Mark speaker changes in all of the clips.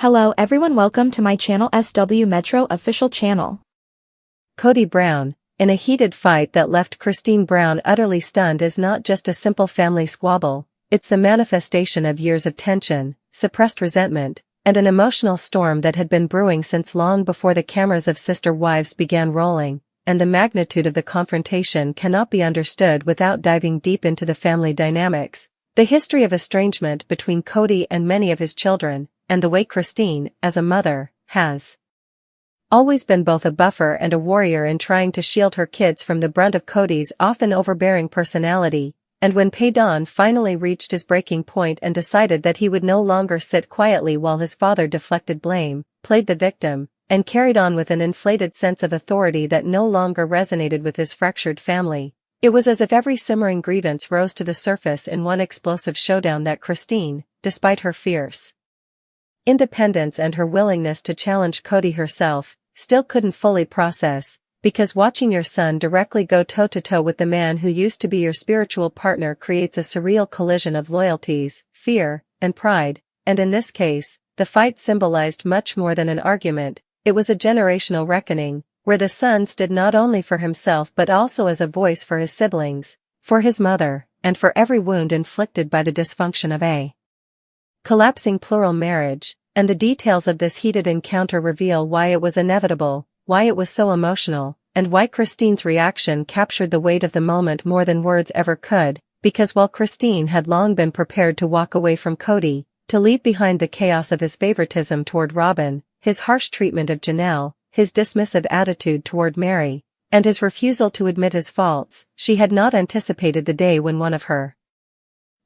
Speaker 1: Hello everyone, welcome to my channel SW Metro official channel.
Speaker 2: Kody Brown, in a heated fight that left Christine Brown utterly stunned, is not just a simple family squabble, it's the manifestation of years of tension, suppressed resentment, and an emotional storm that had been brewing since long before the cameras of Sister Wives began rolling, and the magnitude of the confrontation cannot be understood without diving deep into the family dynamics, the history of estrangement between Kody and many of his children, and the way Christine, as a mother, has always been both a buffer and a warrior in trying to shield her kids from the brunt of Kody's often overbearing personality, and when Paedon finally reached his breaking point and decided that he would no longer sit quietly while his father deflected blame, played the victim, and carried on with an inflated sense of authority that no longer resonated with his fractured family, it was as if every simmering grievance rose to the surface in one explosive showdown that Christine, despite her fierce independence and her willingness to challenge Kody herself, still couldn't fully process, because watching your son directly go toe-to-toe with the man who used to be your spiritual partner creates a surreal collision of loyalties, fear, and pride, and in this case, the fight symbolized much more than an argument. It was a generational reckoning, where the son stood not only for himself but also as a voice for his siblings, for his mother, and for every wound inflicted by the dysfunction of a collapsing plural marriage, and the details of this heated encounter reveal why it was inevitable, why it was so emotional, and why Christine's reaction captured the weight of the moment more than words ever could, because while Christine had long been prepared to walk away from Kody, to leave behind the chaos of his favoritism toward Robin, his harsh treatment of Janelle, his dismissive attitude toward Mary, and his refusal to admit his faults, she had not anticipated the day when one of her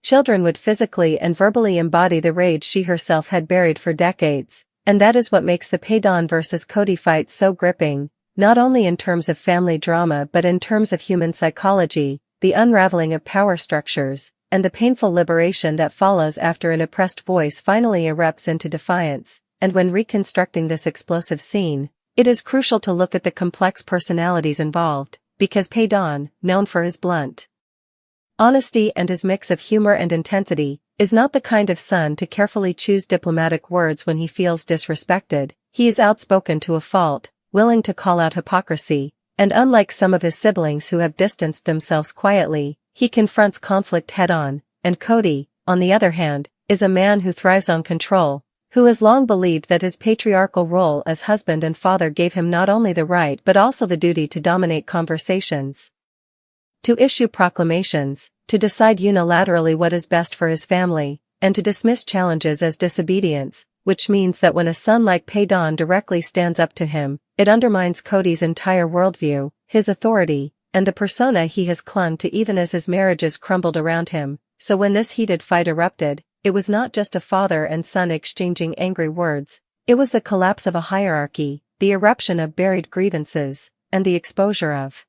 Speaker 2: children would physically and verbally embody the rage she herself had buried for decades, and that is what makes the Paedon versus Kody fight so gripping, not only in terms of family drama but in terms of human psychology, the unraveling of power structures, and the painful liberation that follows after an oppressed voice finally erupts into defiance. And when reconstructing this explosive scene, it is crucial to look at the complex personalities involved, because Paedon, known for his blunt honesty and his mix of humor and intensity, is not the kind of son to carefully choose diplomatic words when he feels disrespected. He is outspoken to a fault, willing to call out hypocrisy, and unlike some of his siblings who have distanced themselves quietly, he confronts conflict head-on, and Kody, on the other hand, is a man who thrives on control, who has long believed that his patriarchal role as husband and father gave him not only the right but also the duty to dominate conversations, to issue proclamations, to decide unilaterally what is best for his family, and to dismiss challenges as disobedience, which means that when a son like Paedon directly stands up to him, it undermines Kody's entire worldview, his authority, and the persona he has clung to even as his marriages crumbled around him. So when this heated fight erupted, it was not just a father and son exchanging angry words, it was the collapse of a hierarchy, the eruption of buried grievances, and the exposure of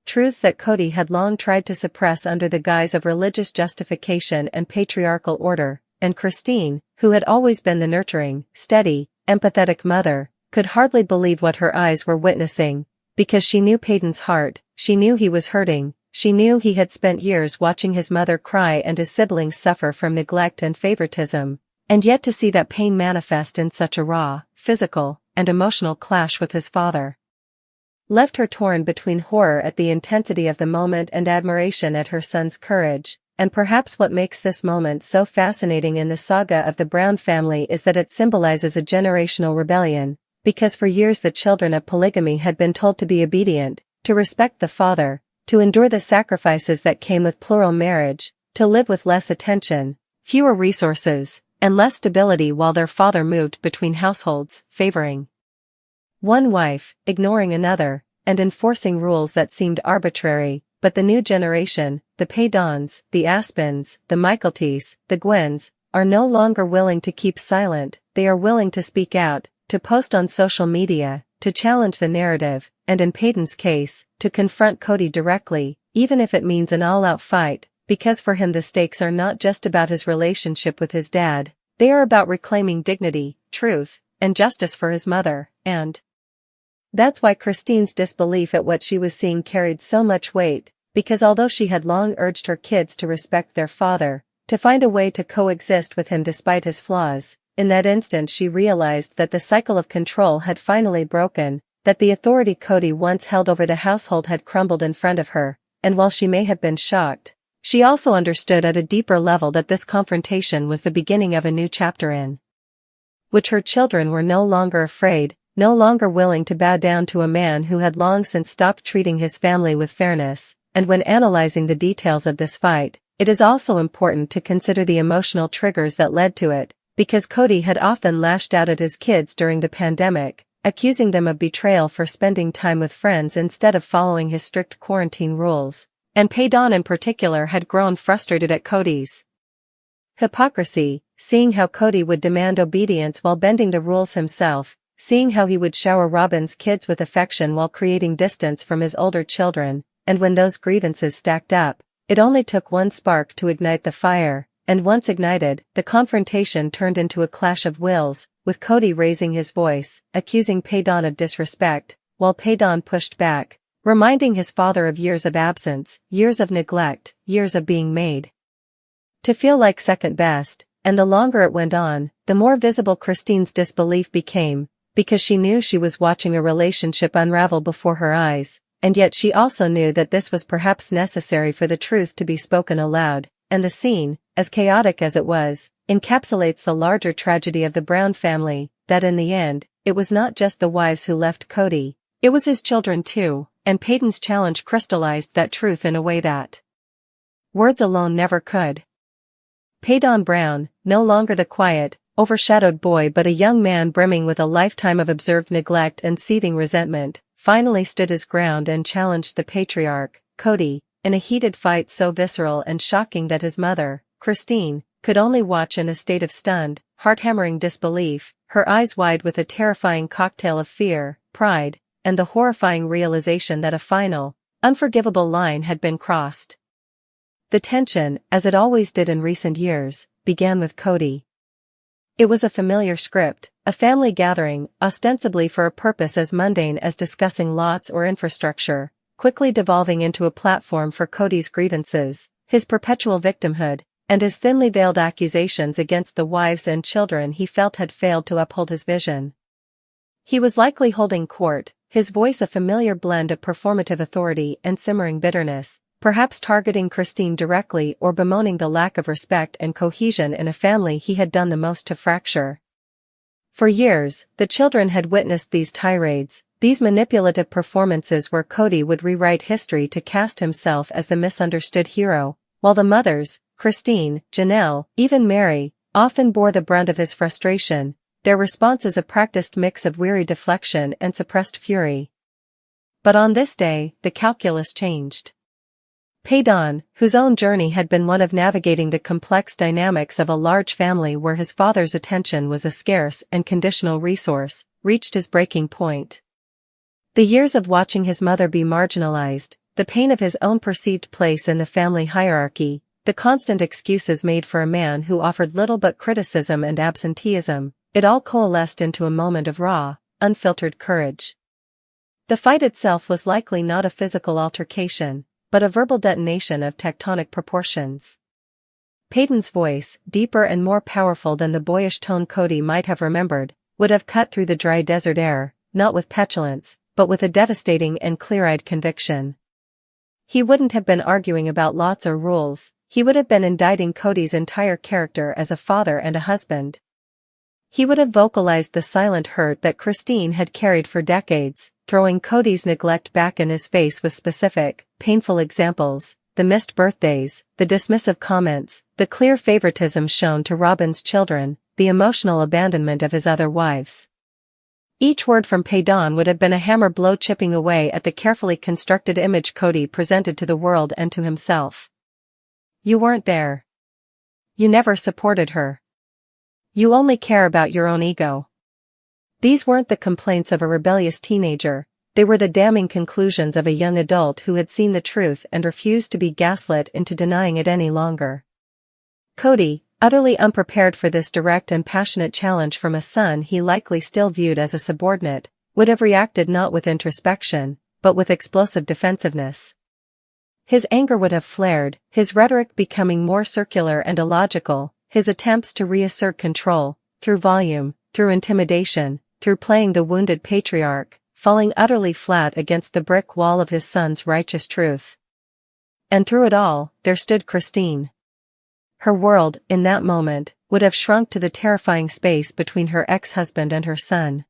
Speaker 2: truths that Kody had long tried to suppress under the guise of religious justification and patriarchal order, and Christine, who had always been the nurturing, steady, empathetic mother, could hardly believe what her eyes were witnessing, because she knew Paedon's heart, she knew he was hurting, she knew he had spent years watching his mother cry and his siblings suffer from neglect and favoritism, and yet to see that pain manifest in such a raw, physical, and emotional clash with his father left her torn between horror at the intensity of the moment and admiration at her son's courage. And perhaps what makes this moment so fascinating in the saga of the Brown family is that it symbolizes a generational rebellion, because for years the children of polygamy had been told to be obedient, to respect the father, to endure the sacrifices that came with plural marriage, to live with less attention, fewer resources, and less stability while their father moved between households, favoring one wife, ignoring another, and enforcing rules that seemed arbitrary. But the new generation, the Paedons, the Aspens, the Michelties, the Gwens, are no longer willing to keep silent, they are willing to speak out, to post on social media, to challenge the narrative, and in Paedon's case, to confront Kody directly, even if it means an all-out fight, because for him the stakes are not just about his relationship with his dad, they are about reclaiming dignity, truth, and justice for his mother, and that's why Christine's disbelief at what she was seeing carried so much weight, because although she had long urged her kids to respect their father, to find a way to coexist with him despite his flaws, In that instant she realized that the cycle of control had finally broken, that the authority Kody once held over the household had crumbled in front of her, and while she may have been shocked, she also understood at a deeper level that this confrontation was the beginning of a new chapter in which her children were no longer afraid, no longer willing to bow down to a man who had long since stopped treating his family with fairness. And when analyzing the details of this fight, it is also important to consider the emotional triggers that led to it, because Kody had often lashed out at his kids during the pandemic, accusing them of betrayal for spending time with friends instead of following his strict quarantine rules. And Paedon in particular had grown frustrated at Kody's hypocrisy, seeing how Kody would demand obedience while bending the rules himself, seeing how he would shower Robin's kids with affection while creating distance from his older children, and when those grievances stacked up, it only took one spark to ignite the fire, and once ignited, the confrontation turned into a clash of wills, with Kody raising his voice, accusing Paedon of disrespect, while Paedon pushed back, reminding his father of years of absence, years of neglect, years of being made to feel like second best. And the longer it went on, the more visible Christine's disbelief became, because she knew she was watching a relationship unravel before her eyes, and yet she also knew that this was perhaps necessary for the truth to be spoken aloud, and the scene, as chaotic as it was, encapsulates the larger tragedy of the Brown family, that in the end, it was not just the wives who left Kody, it was his children too, and Paedon's challenge crystallized that truth in a way that words alone never could. Paedon Brown, no longer the quiet, overshadowed boy but a young man brimming with a lifetime of observed neglect and seething resentment, finally stood his ground and challenged the patriarch, Kody, in a heated fight so visceral and shocking that his mother, Christine, could only watch in a state of stunned, heart-hammering disbelief, her eyes wide with a terrifying cocktail of fear, pride, and the horrifying realization that a final, unforgivable line had been crossed. The tension, as it always did in recent years, began with Kody. It was a familiar script, a family gathering, ostensibly for a purpose as mundane as discussing lots or infrastructure, quickly devolving into a platform for Kody's grievances, his perpetual victimhood, and his thinly veiled accusations against the wives and children he felt had failed to uphold his vision. He was likely holding court, his voice a familiar blend of performative authority and simmering bitterness, perhaps targeting Christine directly or bemoaning the lack of respect and cohesion in a family he had done the most to fracture. For years, the children had witnessed these tirades, these manipulative performances where Kody would rewrite history to cast himself as the misunderstood hero, while the mothers, Christine, Janelle, even Mary, often bore the brunt of his frustration, their responses a practiced mix of weary deflection and suppressed fury. But on this day, the calculus changed. Paedon, whose own journey had been one of navigating the complex dynamics of a large family where his father's attention was a scarce and conditional resource, reached his breaking point. The years of watching his mother be marginalized, the pain of his own perceived place in the family hierarchy, the constant excuses made for a man who offered little but criticism and absenteeism, it all coalesced into a moment of raw, unfiltered courage. The fight itself was likely not a physical altercation, but a verbal detonation of tectonic proportions. Paedon's voice, deeper and more powerful than the boyish tone Kody might have remembered, would have cut through the dry desert air, not with petulance, but with a devastating and clear-eyed conviction. He wouldn't have been arguing about lots or rules, he would have been indicting Kody's entire character as a father and a husband. He would have vocalized the silent hurt that Christine had carried for decades, throwing Kody's neglect back in his face with specific, painful examples, the missed birthdays, the dismissive comments, the clear favoritism shown to Robin's children, the emotional abandonment of his other wives. Each word from Paedon would have been a hammer blow chipping away at the carefully constructed image Kody presented to the world and to himself. You weren't there. You never supported her. You only care about your own ego. These weren't the complaints of a rebellious teenager, they were the damning conclusions of a young adult who had seen the truth and refused to be gaslit into denying it any longer. Kody, utterly unprepared for this direct and passionate challenge from a son he likely still viewed as a subordinate, would have reacted not with introspection, but with explosive defensiveness. His anger would have flared, his rhetoric becoming more circular and illogical, his attempts to reassert control, through volume, through intimidation, through playing the wounded patriarch, falling utterly flat against the brick wall of his son's righteous truth. And through it all, there stood Christine. Her world, in that moment, would have shrunk to the terrifying space between her ex-husband and her son.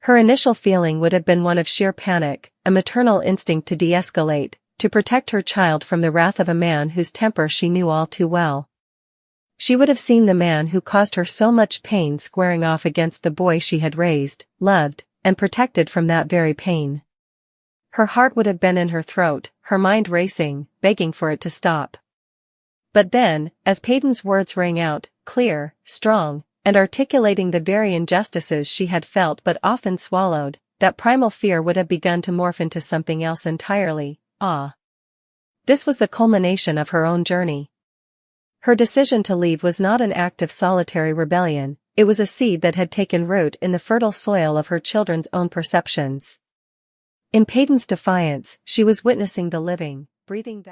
Speaker 2: Her initial feeling would have been one of sheer panic, a maternal instinct to de-escalate, to protect her child from the wrath of a man whose temper she knew all too well. She would have seen the man who caused her so much pain squaring off against the boy she had raised, loved, and protected from that very pain. Her heart would have been in her throat, her mind racing, begging for it to stop. But then, as Paedon's words rang out, clear, strong, and articulating the very injustices she had felt but often swallowed, that primal fear would have begun to morph into something else entirely, awe. This was the culmination of her own journey. Her decision to leave was not an act of solitary rebellion, it was a seed that had taken root in the fertile soil of her children's own perceptions. In Paedon's defiance, she was witnessing the living, breathing